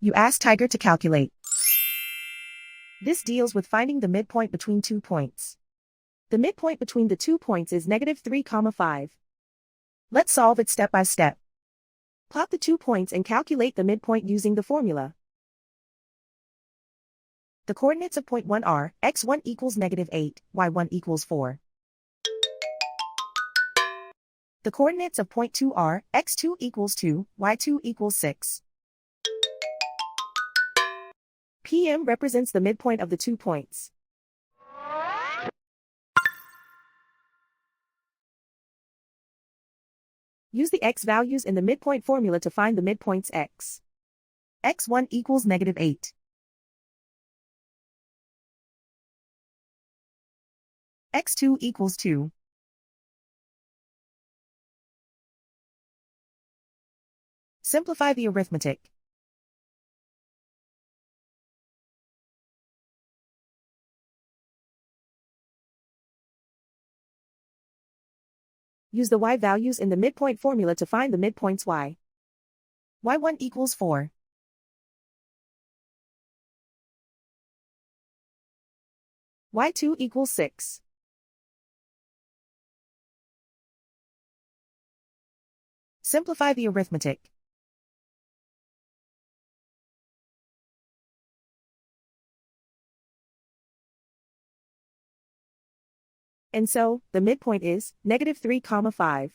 You ask Tiger to calculate. This deals with finding the midpoint between 2 points. The midpoint between the 2 points is -3, 5. Let's solve it step by step. Plot the 2 points and calculate the midpoint using the formula. The coordinates of point 1 are x1 equals -8, y1 equals 4. The coordinates of point 2 are x2 equals 2, y2 equals 6. PM represents the midpoint of the 2 points. Use the x values in the midpoint formula to find the midpoints x. x1 equals -8. x2 equals 2. Simplify the arithmetic. Use the y values in the midpoint formula to find the midpoints y. y1 equals 4. y2 equals 6. Simplify the arithmetic. And so, the midpoint is -3, 5.